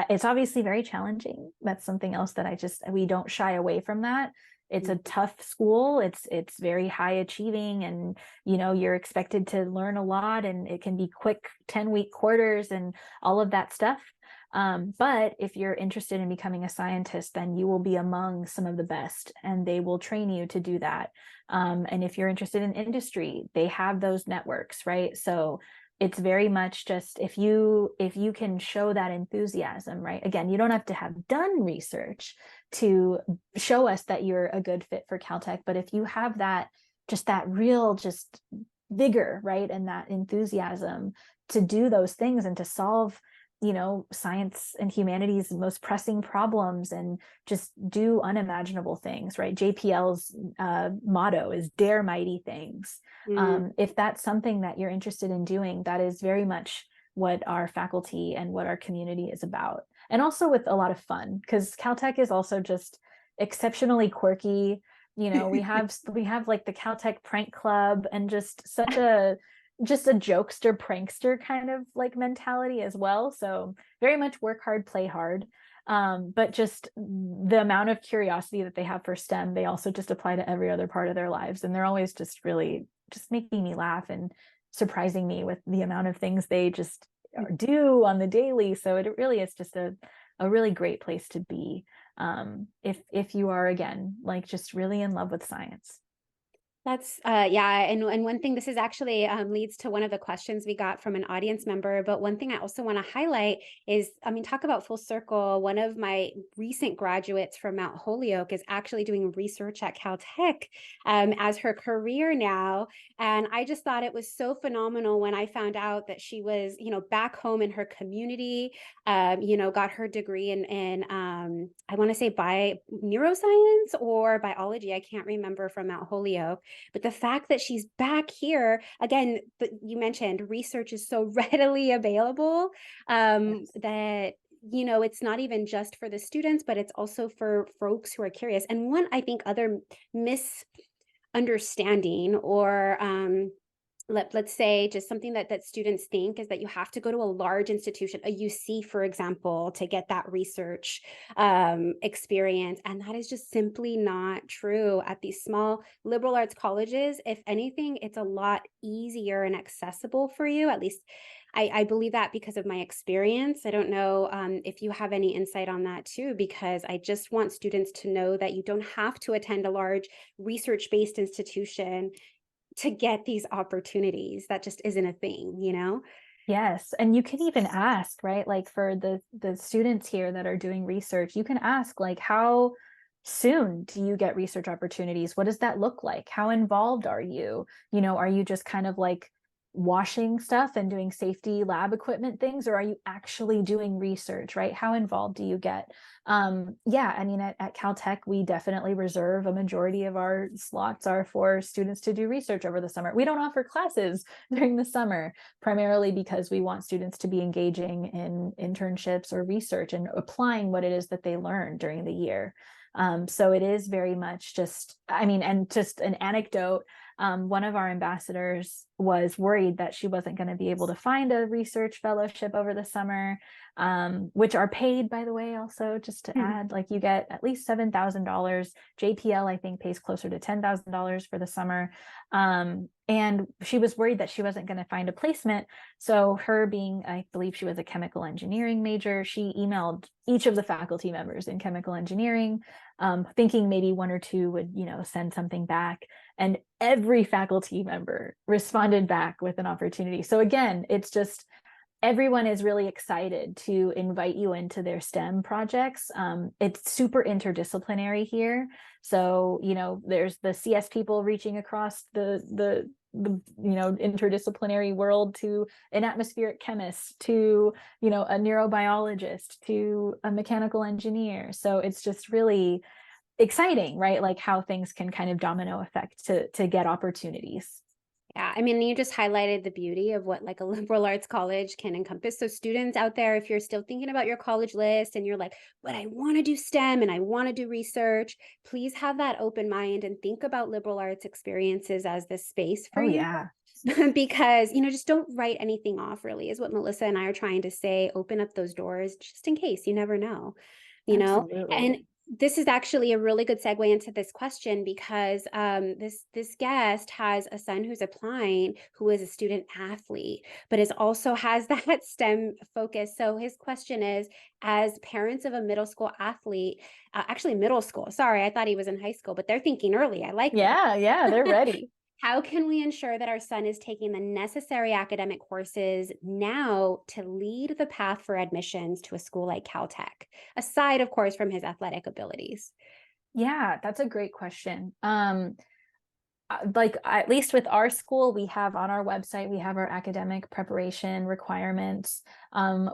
it's obviously very challenging. That's something else that we don't shy away from that. It's a tough school. It's very high achieving, and you're expected to learn a lot, and it can be quick 10-week quarters and all of that stuff. But if you're interested in becoming a scientist, then you will be among some of the best, and they will train you to do that. And if you're interested in industry, they have those networks, right? So it's very much just if you can show that enthusiasm, right? Again, you don't have to have done research to show us that you're a good fit for Caltech, but if you have that real vigor, right, and that enthusiasm to do those things and to solve science and humanities most pressing problems and just do unimaginable things, right? JPL's motto is dare mighty things. If that's something that you're interested in doing, that is very much what our faculty and what our community is about. And also with a lot of fun, because Caltech is also just exceptionally quirky. We have like the Caltech prank club, and just a jokester prankster kind of like mentality as well. So very much work hard, play hard. But just the amount of curiosity that they have for STEM, they also just apply to every other part of their lives. And they're always just really just making me laugh and surprising me with the amount of things they just do on the daily. So it really is just a really great place to be, if you are, again, like just really in love with science. That's yeah, and one thing, this is actually leads to one of the questions we got from an audience member. But one thing I also want to highlight is, I mean, talk about full circle. One of my recent graduates from Mount Holyoke is actually doing research at Caltech as her career now, and I just thought it was so phenomenal when I found out that she was, back home in her community, got her degree in I want to say by neuroscience or biology. I can't remember, from Mount Holyoke. But the fact that she's back here, again, you mentioned research is so readily available, Yes. that it's not even just for the students, but it's also for folks who are curious. And one, I think, other misunderstanding, or let's say just something that students think, is that you have to go to a large institution, a UC, for example, to get that research experience. And that is just simply not true at these small liberal arts colleges. If anything, it's a lot easier and accessible for you. At least I believe that because of my experience. I don't know if you have any insight on that too, because I just want students to know that you don't have to attend a large research-based institution to get these opportunities. That just isn't a thing. Yes, and you can even ask, right? Like for the students here that are doing research, you can ask, like, how soon do you get research opportunities? What does that look like? How involved are you? Are you just kind of like washing stuff and doing safety lab equipment things, or are you actually doing research, right? How involved do you get? Yeah, I mean, at Caltech, we definitely reserve a majority of our slots are for students to do research over the summer. We don't offer classes during the summer, primarily because we want students to be engaging in internships or research and applying what it is that they learn during the year. So it is very much just, I mean, and just an anecdote, one of our ambassadors was worried that she wasn't going to be able to find a research fellowship over the summer, which are paid, by the way, also just to add, like you get at least $7,000. JPL, I think, pays closer to $10,000 for the summer. And she was worried that she wasn't going to find a placement. So her being, I believe she was a chemical engineering major, she emailed each of the faculty members in chemical engineering, thinking maybe one or two would, send something back. And every faculty member responded back with an opportunity. So again, it's just, everyone is really excited to invite you into their STEM projects. It's super interdisciplinary here. So, there's the CS people reaching across the interdisciplinary world to an atmospheric chemist, to, a neurobiologist, to a mechanical engineer. So it's just really exciting, right? Like how things can kind of domino effect to get opportunities. Yeah, I mean, you just highlighted the beauty of what like a liberal arts college can encompass. So students out there, if you're still thinking about your college list and you're like, but I want to do STEM and I want to do research, please have that open mind and think about liberal arts experiences as this space for you. Yeah. Because, just don't write anything off, really, is what Melissa and I are trying to say. Open up those doors just in case. You never know, Absolutely. And this is actually a really good segue into this question because this guest has a son who's applying who is a student athlete, but is also has that STEM focus. So his question is, as parents of a middle school athlete, actually middle school, sorry, I thought he was in high school, but they're thinking early. I like Yeah, they're ready. How can we ensure that our son is taking the necessary academic courses now to lead the path for admissions to a school like Caltech, aside, of course, from his athletic abilities? Yeah, that's a great question. Like at least with our school, we have on our website, we have our academic preparation requirements.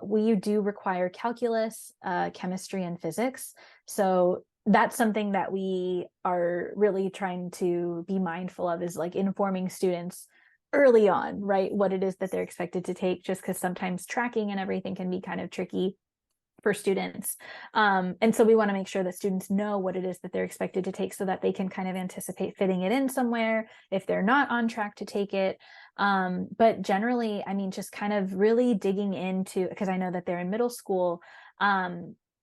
We do require calculus, chemistry, and physics. So that's something that we are really trying to be mindful of, is like informing students early on, right, what it is that they're expected to take, just because sometimes tracking and everything can be kind of tricky for students. And so we want to make sure that students know what it is that they're expected to take so that they can kind of anticipate fitting it in somewhere if they're not on track to take it. But generally, I mean, just kind of really digging into, because I know that they're in middle school.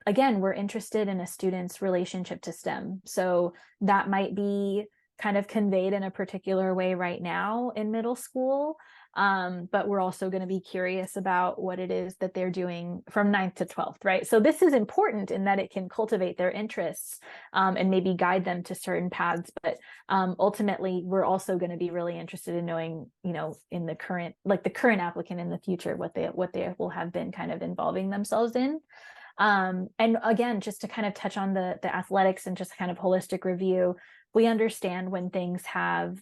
Again, we're interested in a student's relationship to STEM. So that might be kind of conveyed in a particular way right now in middle school. But we're also going to be curious about what it is that they're doing from 9th to 12th, right? So this is important in that it can cultivate their interests and maybe guide them to certain paths. But ultimately, we're also going to be really interested in knowing, in the current applicant in the future, what they will have been kind of involving themselves in. And again, just to kind of touch on the athletics and just kind of holistic review, we understand when things have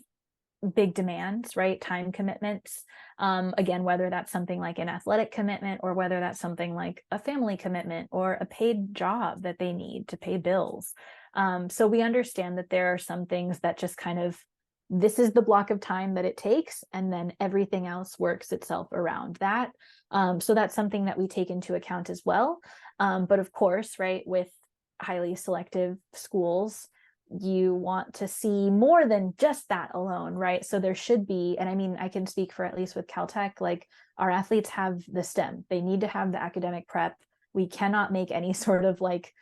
big demands, right? Time commitments. Again, whether that's something like an athletic commitment or whether that's something like a family commitment or a paid job that they need to pay bills. So we understand that there are some things that just kind of, this is the block of time that it takes, and then everything else works itself around that. So that's something that we take into account as well. But of course, right, with highly selective schools, you want to see more than just that alone, right? So there should be, and I mean, I can speak for at least with Caltech, like our athletes have the STEM, they need to have the academic prep. We cannot make any sort of like,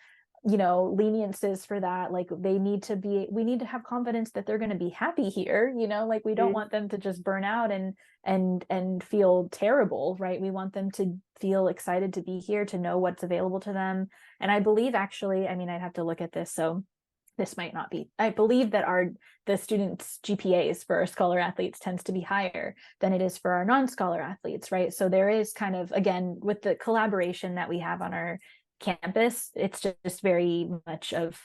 leniences for that. Like we need to have confidence that they're going to be happy here, like we don't want them to just burn out and feel terrible, right? We want them to feel excited to be here, to know what's available to them. And I believe actually, I mean, I'd have to look at this, so this might not be, I believe that the students' GPAs for our scholar athletes tends to be higher than it is for our non-scholar athletes, right? So there is kind of, again, with the collaboration that we have on our campus, it's just very much of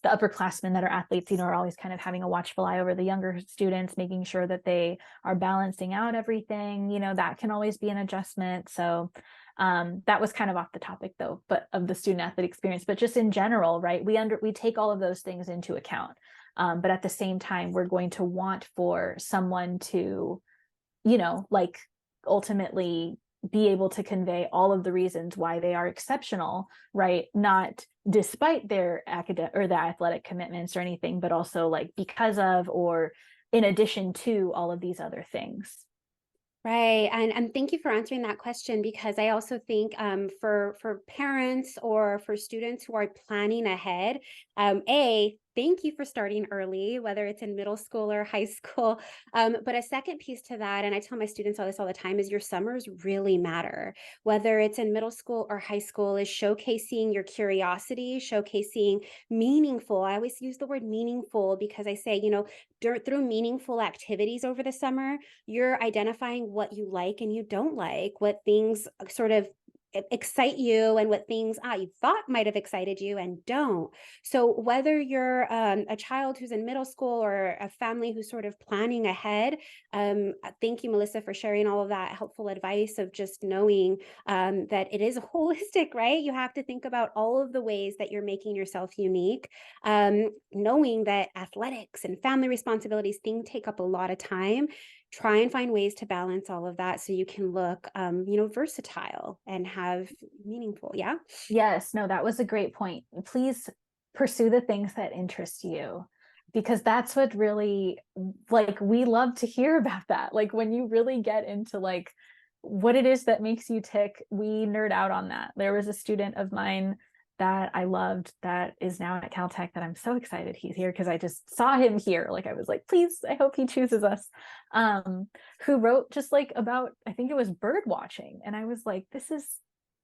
the upperclassmen that are athletes, are always kind of having a watchful eye over the younger students, making sure that they are balancing out everything, that can always be an adjustment. So that was kind of off the topic though, but of the student athlete experience, but just in general, right? We take all of those things into account. But at the same time, we're going to want for someone to, like ultimately be able to convey all of the reasons why they are exceptional, right? Not despite their academic or the athletic commitments or anything, but also like because of, or in addition to all of these other things. Right. And thank you for answering that question, because I also think for parents or for students who are planning ahead, thank you for starting early, whether it's in middle school or high school. But a second piece to that, and I tell my students all this all the time, is your summers really matter. Whether it's in middle school or high school, is showcasing your curiosity, showcasing meaningful. I always use the word meaningful because I say, through meaningful activities over the summer, you're identifying what you like and you don't like, what things sort of excite you, and what things you thought might have excited you and don't. So whether you're a child who's in middle school or a family who's sort of planning ahead, thank you, Melissa, for sharing all of that helpful advice of just knowing that it is holistic, right? You have to think about all of the ways that you're making yourself unique, knowing that athletics and family responsibilities things take up a lot of time. Try and find ways to balance all of that so you can look versatile and have meaningful. Yeah. Yes, no, that was a great point. Please pursue the things that interest you, because that's what really, like, we love to hear about that. Like when you really get into like what it is that makes you tick, we nerd out on that. There was a student of mine that I loved that is now at Caltech that I'm so excited he's here, because I just saw him here. Like I was like, please, I hope he chooses us. Who wrote just like about, I think it was bird watching. And I was like, this is,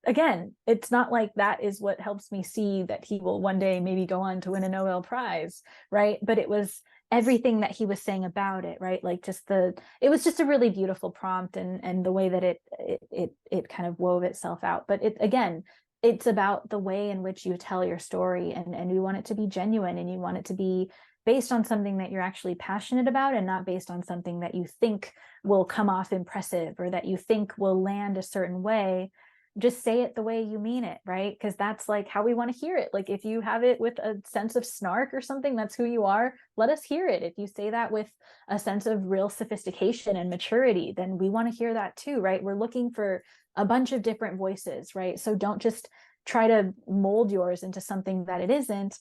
again, it's not like that is what helps me see that he will one day maybe go on to win a Nobel Prize, right? But it was everything that he was saying about it, right? Like just it was just a really beautiful prompt, and the way that it kind of wove itself out. But it, again, it's about the way in which you tell your story, and you want it to be genuine, and you want it to be based on something that you're actually passionate about, and not based on something that you think will come off impressive or that you think will land a certain way. Just say it the way you mean it, right? Because that's like how we want to hear it. Like if you have it with a sense of snark or something, that's who you are. Let us hear it. If you say that with a sense of real sophistication and maturity, then we want to hear that too, right? We're looking for a bunch of different voices, right? So don't just try to mold yours into something that it isn't,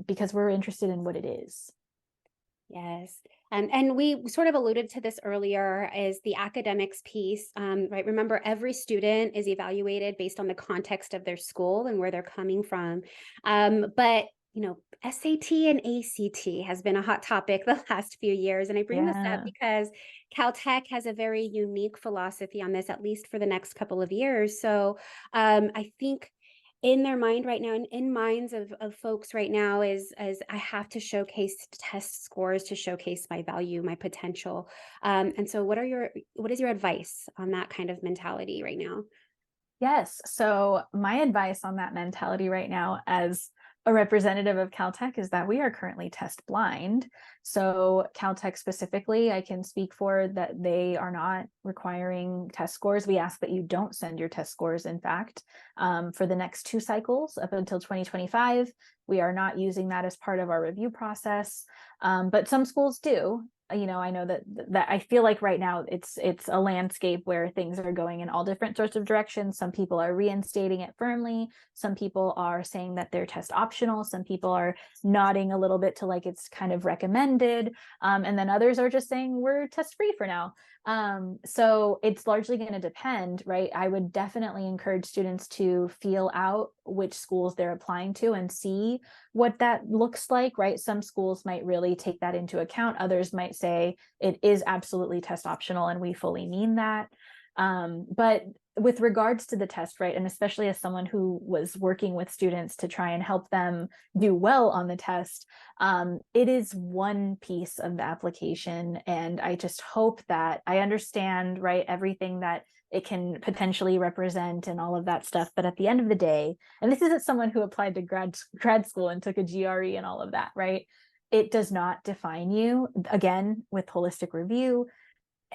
because we're interested in what it is. Yes. And we sort of alluded to this earlier, is the academics piece, right? Remember, every student is evaluated based on the context of their school and where they're coming from. But SAT and ACT has been a hot topic the last few years. And I bring this up Yeah. because Caltech has a very unique philosophy on this, at least for the next couple of years. So I think in their mind right now, and in minds of folks right now, is as I have to showcase test scores to showcase my value, my potential. And so what is your advice on that kind of mentality right now? Yes. So my advice on that mentality right now, as a representative of Caltech, is that we are currently test blind. So Caltech specifically, I can speak for that they are not requiring test scores. We ask that you don't send your test scores, in fact, for the next 2 cycles up until 2025. We are not using that as part of our review process, but some schools do. I know that I feel like right now it's a landscape where things are going in all different sorts of directions. Some people are reinstating it firmly. Some people are saying that they're test optional. Some people are nodding a little bit to like it's kind of recommended. And then others are just saying we're test free for now. So it's largely going to depend, right? I would definitely encourage students to feel out which schools they're applying to and see what that looks like, right? Some schools might really take that into account. Others might say it is absolutely test optional, and we fully mean that. But with regards to the test, right, and especially as someone who was working with students to try and help them do well on the test, it is one piece of the application. And I just hope that I understand, right, everything that it can potentially represent and all of that stuff. But at the end of the day, and this isn't someone who applied to grad school and took a GRE and all of that, right? It does not define you. Again, with holistic review,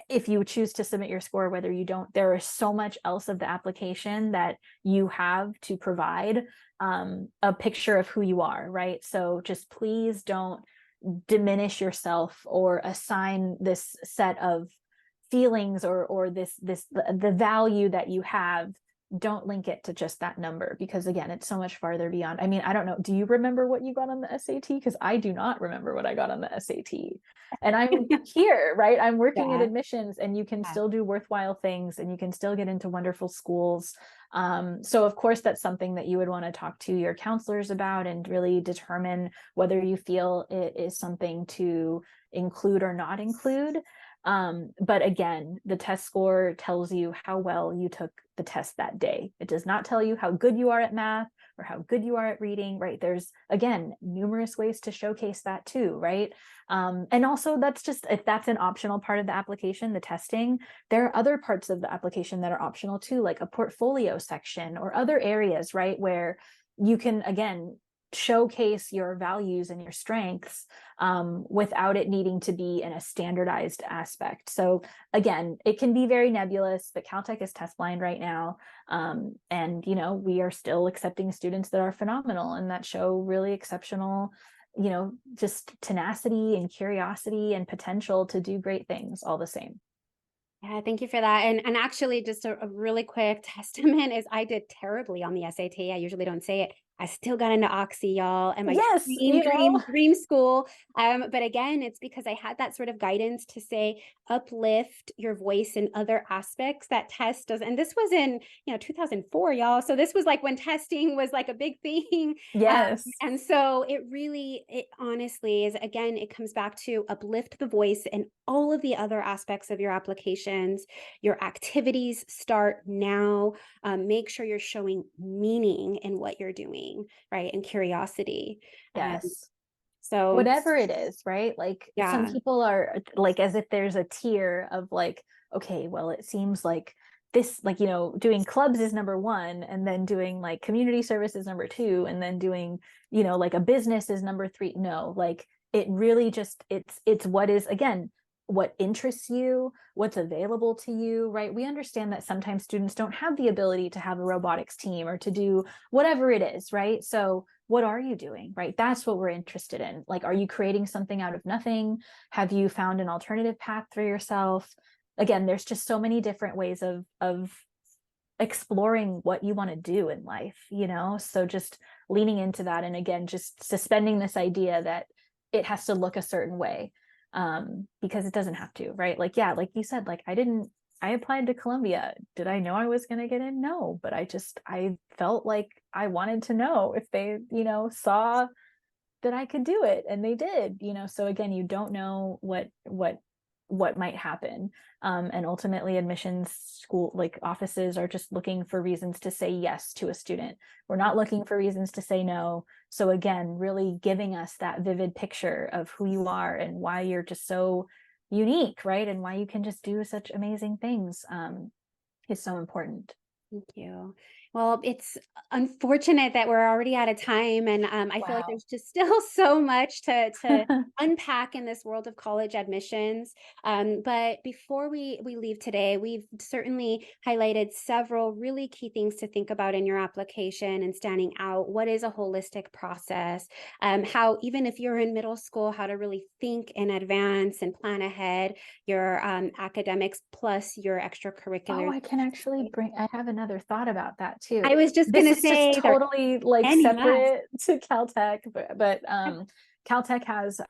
if you choose to submit your score, whether you don't, there is so much else of the application that you have to provide a picture of who you are, right? So just please don't diminish yourself or assign this set of feelings or the value that you have don't link it to just that number, because again, it's so much farther beyond. I mean, I don't know. Do you remember what you got on the SAT? Because I do not remember what I got on the SAT. And I'm here, right? I'm working at Yeah. admissions, and you can Yeah. still do worthwhile things, and you can still get into wonderful schools. So of course, that's something that you would want to talk to your counselors about and really determine whether you feel it is something to include or not include. But again, the test score tells you how well you took the test that day. It does not tell you how good you are at math or how good you are at reading, right? There's, again, numerous ways to showcase that too, right? And also, that's just, if that's an optional part of the application, the testing, there are other parts of the application that are optional too, like a portfolio section or other areas, right? Where you can, again, showcase your values and your strengths without it needing to be in a standardized aspect. So again, it can be very nebulous, but Caltech is test blind right now. And, you know, we are still accepting students that are phenomenal and that show really exceptional, you know, just tenacity and curiosity and potential to do great things all the same. Yeah, thank you for that. And actually, just a really quick testament is I did terribly on the SAT. I usually don't say it. I still got into Oxy, y'all, and my Yes, dream, you know, dream, dream school. But again, it's because I had that sort of guidance to say uplift your voice in other aspects that test does. And this was in 2004, y'all. So this was like when testing was like a big thing. yes, And so it honestly is, again, it comes back to uplift the voice in all of the other aspects of your applications. Your activities start now. Make sure you're showing meaning in what you're doing, right? And curiosity. yes. So Whatever it is, right? Like some yeah, people are like, as if there's a tier of like, okay, well, it seems like this, like, you know, doing clubs is number one, and then doing like community service is number two, and then doing, you know, like a business is number three. No, like it really just, it's what is, again, what interests you, what's available to you, right? We understand that sometimes students don't have the ability to have a robotics team or to do whatever it is, right? So what are you doing, right? That's what we're interested in. Like, are you creating something out of nothing? Have you found an alternative path for yourself? Again, there's just so many different ways of exploring what you want to do in life, you know? So just leaning into that, and again, just suspending this idea that it has to look a certain way, because it doesn't have to, right? Like, yeah, like you said, like I applied to Columbia. Did I know I was going to get in? No, but I felt like I wanted to know if they, you know, saw that I could do it, and they did, you know. So again, you don't know what might happen. And ultimately, admissions school, like offices, are just looking for reasons to say yes to a student. We're not looking for reasons to say no. So again, really giving us that vivid picture of who you are and why you're just so unique, right? And why you can just do such amazing things, is so important. thank you. Well, it's unfortunate that we're already out of time, and I feel like Wow. there's just still so much to unpack in this world of college admissions. But before we leave today, we've certainly highlighted several really key things to think about in your application and standing out. What is a holistic process? How, even if you're in middle school, how to really think in advance and plan ahead your academics plus your Oh, extracurriculars. I can actually I have another thought about that too. I was just This gonna is just say there totally like any yes. separate to Caltech, but Caltech has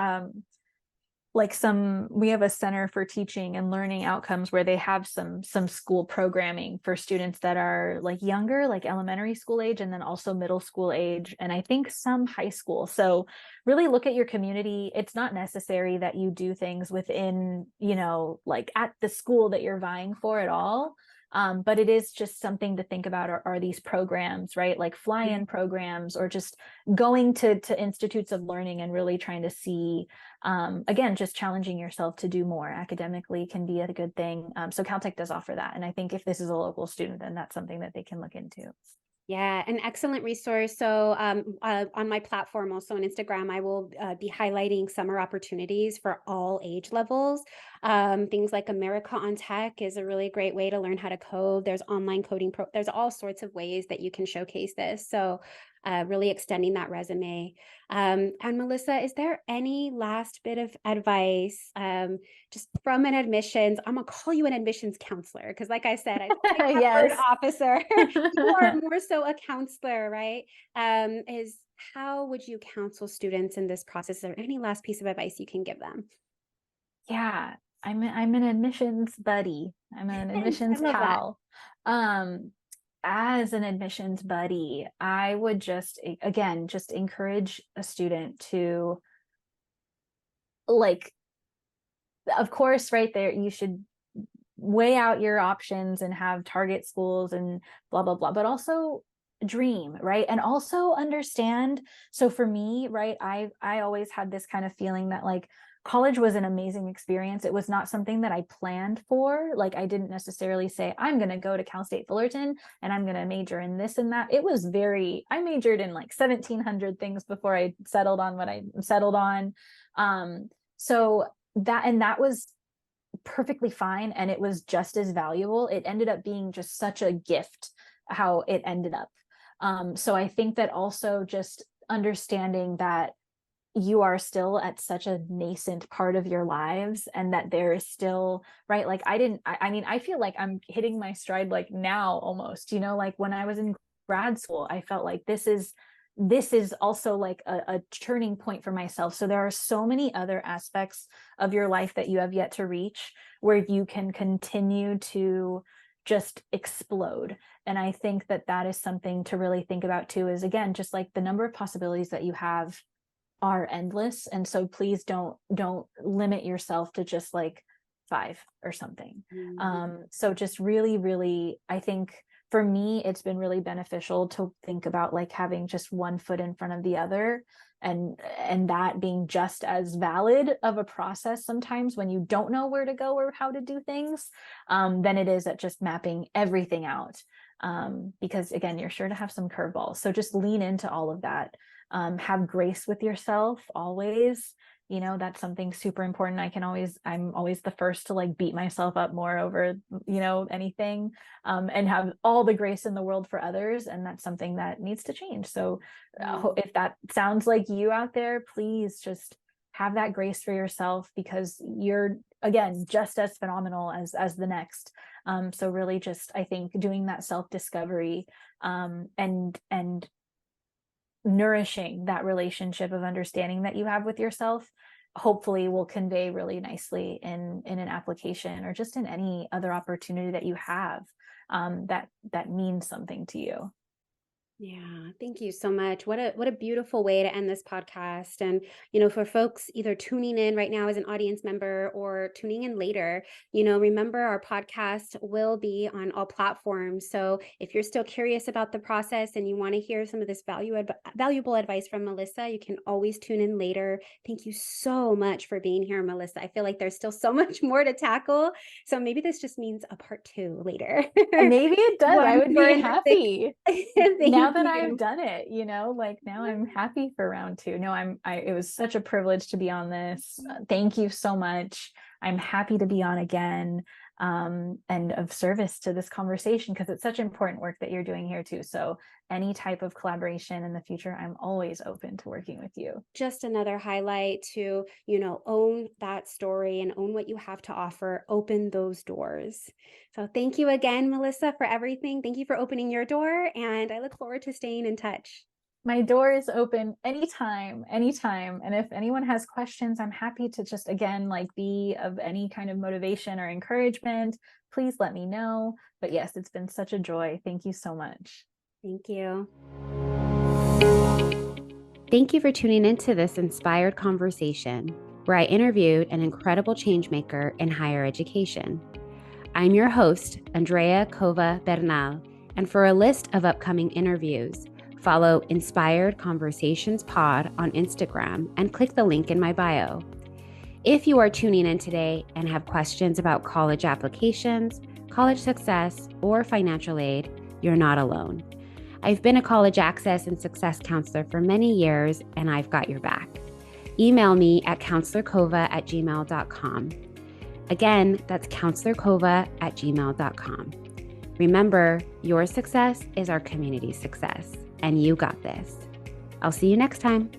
like we have a center for teaching and learning outcomes where they have some school programming for students that are like younger, like elementary school age, and then also middle school age, and I think some high school. So really look at your community. It's not necessary that you do things within, you know, like at the school that you're vying for at all. But it is just something to think about. Are these programs, right? Like fly-in programs, or just going to institutes of learning and really trying to see, again, just challenging yourself to do more academically can be a good thing. So Caltech does offer that. And I think if this is a local student, then that's something that they can look into. Yeah, an excellent resource. So on my platform, also on Instagram, I will be highlighting summer opportunities for all age levels. Things like America on Tech is a really great way to learn how to code. There's online coding there's all sorts of ways that you can showcase this. So really extending that resume. And Melissa, is there any last bit of advice, just from an admissions? I'm gonna call you an admissions counselor because, like I said, I don't like that word Yes. officer. You are more so a counselor, right? Is how would you counsel students in this process? Is there any last piece of advice you can give them? Yeah, I'm an admissions buddy. I'm an I admissions love that. pal. Um, as an admissions buddy, I would again, just encourage a student to, like, of course, right there, you should weigh out your options and have target schools and blah, blah, blah, but also dream, right? And also understand. So for me, right, I always had this kind of feeling that, like, college was an amazing experience. It was not something that I planned for. Like, I didn't necessarily say, I'm going to go to Cal State Fullerton and I'm going to major in this and that. It was I majored in like 1,700 things before I settled on what I settled on. So that was perfectly fine, and it was just as valuable. It ended up being just such a gift how it ended up. So I think that also just understanding that you are still at such a nascent part of your lives, and that there is still, right, like I mean, I feel like I'm hitting my stride like now almost, like when I was in grad school, I felt like this is also like a turning point for myself. So there are so many other aspects of your life that you have yet to reach where you can continue to just explode. And I think that that is something to really think about too, is, again, just like the number of possibilities that you have are endless. And so please don't limit yourself to just like 5 or something. So just really, really, I think for me, it's been really beneficial to think about like having just one foot in front of the other, and that being just as valid of a process sometimes when you don't know where to go or how to do things, than it is at just mapping everything out. Because again, you're sure to have some curveballs. So just lean into all of that. Have grace with yourself always. That's something super important. I'm always the first to like beat myself up more over, anything, and have all the grace in the world for others. And that's something that needs to change. So if that sounds like you out there, please just have that grace for yourself, because you're, again, just as phenomenal as the next. So really just, I think, doing that self-discovery, and nourishing that relationship of understanding that you have with yourself, hopefully will convey really nicely in an application or just in any other opportunity that you have, that means something to you. Yeah, thank you so much. What a beautiful way to end this podcast. And, for folks either tuning in right now as an audience member or tuning in later, remember our podcast will be on all platforms. So if you're still curious about the process and you want to hear some of this valuable advice from Melissa, you can always tune in later. Thank you so much for being here, Melissa. I feel like there's still so much more to tackle. So maybe this just means a part 2 later. Maybe it does. I would be happy. Now that I've you. done it, like now I'm happy for round 2. No, it was such a privilege to be on this. Thank you so much. I'm happy to be on again, and of service to this conversation, because it's such important work that you're doing here too. So any type of collaboration in the future, I'm always open to working with you. Just another highlight to, own that story and own what you have to offer, open those doors. So thank you again, Melissa, for everything. Thank you for opening your door, and I look forward to staying in touch. My door is open anytime. And if anyone has questions, I'm happy to just, again, like, be of any kind of motivation or encouragement. Please let me know. But yes, it's been such a joy. Thank you so much. Thank you. Thank you for tuning into this inspired conversation where I interviewed an incredible changemaker in higher education. I'm your host, Andrea Cova-Bernal, and for a list of upcoming interviews, follow Inspired Conversations Pod on Instagram and click the link in my bio. If you are tuning in today and have questions about college applications, college success, or financial aid, you're not alone. I've been a college access and success counselor for many years, and I've got your back. Email me at counselorcova@gmail.com. Again, that's counselorcova@gmail.com. Remember, your success is our community's success. and you got this. I'll see you next time.